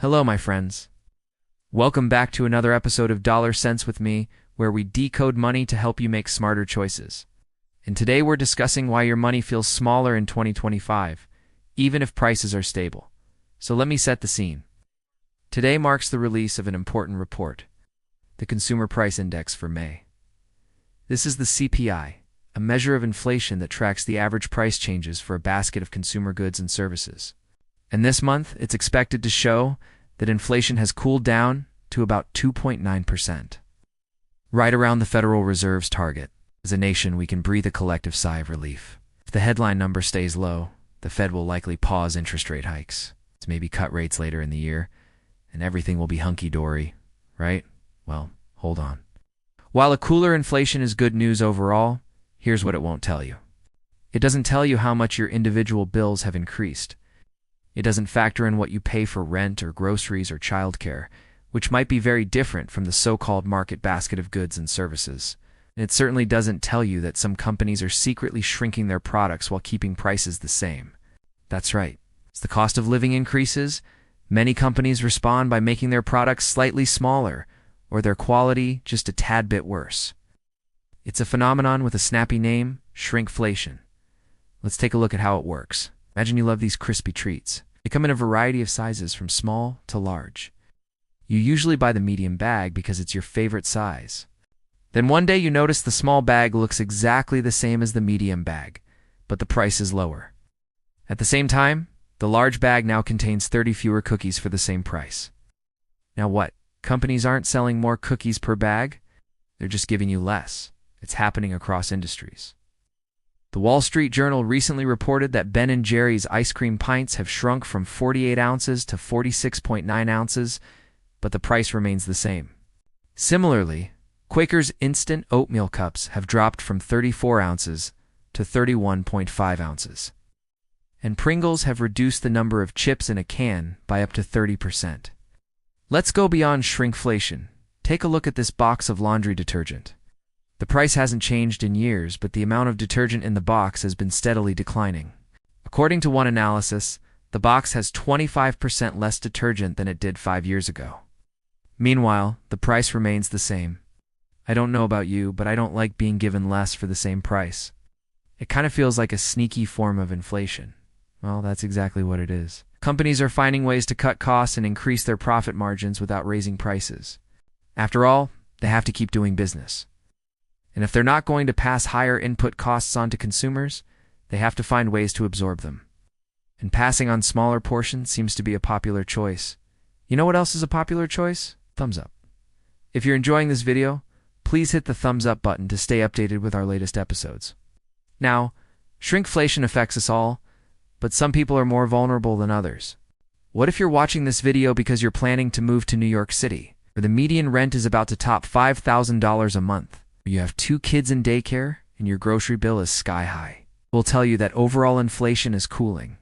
Hello, my friends. Welcome back to another episode of Dollar Sense with me, where we decode money to help you make smarter choices. And today we're discussing why your money feels smaller in 2025, even if prices are stable. So let me set the scene. Today marks the release of an important report, the Consumer Price Index for May. This is the CPI, a measure of inflation that tracks the average price changes for a basket of consumer goods and services. And this month, it's expected to show that inflation has cooled down to about 2.9%. Right around the Federal Reserve's target. As a nation, we can breathe a collective sigh of relief. If the headline number stays low, the Fed will likely pause interest rate hikes, to maybe cut rates later in the year, and everything will be hunky-dory, right? Well, hold on. While a cooler inflation is good news overall, here's what it won't tell you. It doesn't tell you how much your individual bills have increased. It doesn't factor in what you pay for rent or groceries or childcare, which might be very different from the so-called market basket of goods and services. And it certainly doesn't tell you that some companies are secretly shrinking their products while keeping prices the same. That's right. As the cost of living increases, many companies respond by making their products slightly smaller or their quality just a tad bit worse. It's a phenomenon with a snappy name, shrinkflation. Let's take a look at how it works. Imagine you love these crispy treats. They come in a variety of sizes from small to large. You usually buy the medium bag because it's your favorite size. Then one day you notice the small bag looks exactly the same as the medium bag, but the price is lower. At the same time, the large bag now contains 30 fewer cookies for the same price. Now what? Companies aren't selling more cookies per bag? They're just giving you less. It's happening across industries. The Wall Street Journal recently reported that Ben & Jerry's ice cream pints have shrunk from 48 ounces to 46.9 ounces, but the price remains the same. Similarly, Quaker's instant oatmeal cups have dropped from 34 ounces to 31.5 ounces. And Pringles have reduced the number of chips in a can by up to 30%. Let's go beyond shrinkflation. Take a look at this box of laundry detergent. The price hasn't changed in years, but the amount of detergent in the box has been steadily declining. According to one analysis, the box has 25% less detergent than it did 5 years ago. Meanwhile, the price remains the same. I don't know about you, but I don't like being given less for the same price. It kind of feels like a sneaky form of inflation. Well, that's exactly what it is. Companies are finding ways to cut costs and increase their profit margins without raising prices. After all, they have to keep doing business. And if they're not going to pass higher input costs on to consumers, they have to find ways to absorb them. And passing on smaller portions seems to be a popular choice. You know what else is a popular choice? Thumbs up. If you're enjoying this video, please hit the thumbs up button to stay updated with our latest episodes. Now, shrinkflation affects us all, but some people are more vulnerable than others. What if you're watching this video because you're planning to move to New York City, where the median rent is about to top $5,000 a month? You have 2 kids in daycare, and your grocery bill is sky high. We'll tell you that overall inflation is cooling,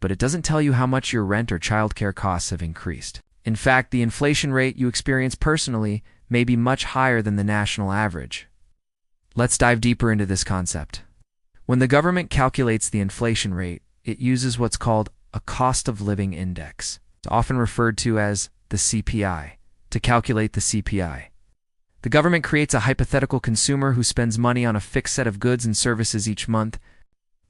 but it doesn't tell you how much your rent or childcare costs have increased. In fact, the inflation rate you experience personally may be much higher than the national average. Let's dive deeper into this concept. When the government calculates the inflation rate, it uses what's called a cost of living index. It's often referred to as the CPI, to calculate the CPI. The government creates a hypothetical consumer who spends money on a fixed set of goods and services each month.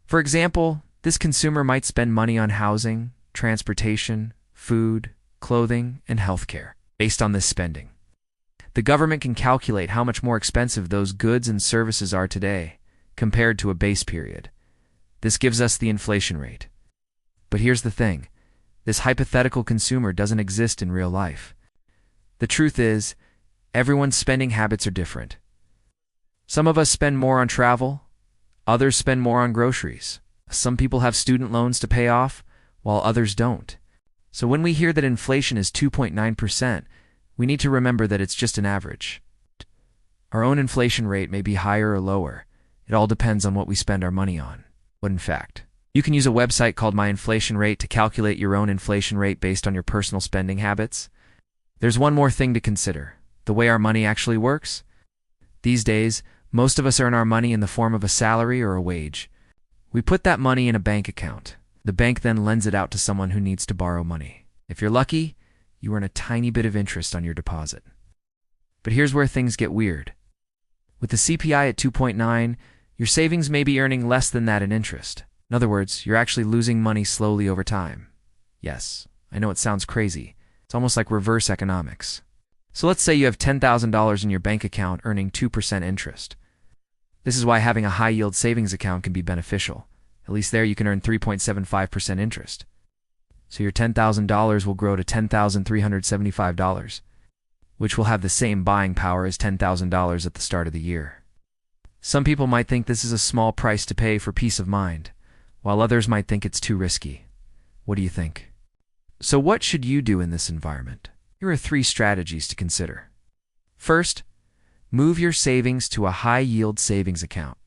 For example, this consumer might spend money on housing, transportation, food, clothing, and healthcare. Based on this spending, the government can calculate how much more expensive those goods and services are today compared to a base period. This gives us the inflation rate. But here's the thing. This hypothetical consumer doesn't exist in real life. The truth is, everyone's spending habits are different. Some of us spend more on travel, others spend more on groceries. Some people have student loans to pay off, while others don't. So when we hear that inflation is 2.9%, we need to remember that it's just an average. Our own inflation rate may be higher or lower. It all depends on what we spend our money on. But in fact, you can use a website called My Inflation Rate to calculate your own inflation rate based on your personal spending habits. There's one more thing to consider. The way our money actually works? These days, most of us earn our money in the form of a salary or a wage. We put that money in a bank account. The bank then lends it out to someone who needs to borrow money. If you're lucky, you earn a tiny bit of interest on your deposit. But here's where things get weird. With the CPI at 2.9, your savings may be earning less than that in interest. In other words, you're actually losing money slowly over time. Yes, I know it sounds crazy. It's almost like reverse economics. So let's say you have $10,000 in your bank account earning 2% interest. This is why having a high-yield savings account can be beneficial. At least there you can earn 3.75% interest. So your $10,000 will grow to $10,375, which will have the same buying power as $10,000 at the start of the year. Some people might think this is a small price to pay for peace of mind, while others might think it's too risky. What do you think? So what should you do in this environment? Here are 3 strategies to consider. First, move your savings to a high-yield savings account.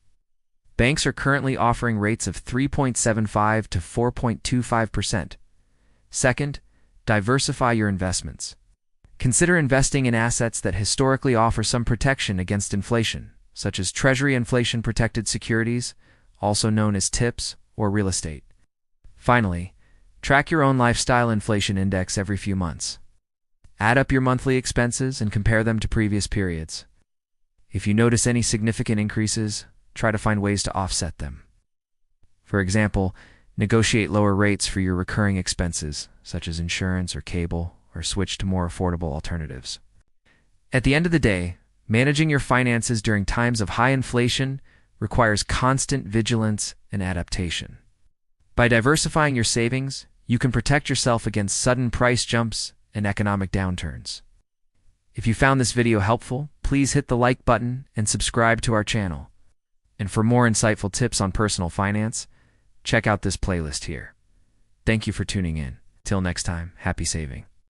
Banks are currently offering rates of 3.75 to 4.25%. Second, diversify your investments. Consider investing in assets that historically offer some protection against inflation, such as Treasury inflation-protected securities, also known as TIPS, or real estate. Finally, track your own lifestyle inflation index every few months. Add up your monthly expenses and compare them to previous periods. If you notice any significant increases, try to find ways to offset them. For example, negotiate lower rates for your recurring expenses, such as insurance or cable, or switch to more affordable alternatives. At the end of the day, managing your finances during times of high inflation requires constant vigilance and adaptation. By diversifying your savings, you can protect yourself against sudden price jumps and economic downturns. If you found this video helpful, please hit the like button and subscribe to our channel. And for more insightful tips on personal finance, check out this playlist here. Thank you for tuning in. Till next time, happy saving.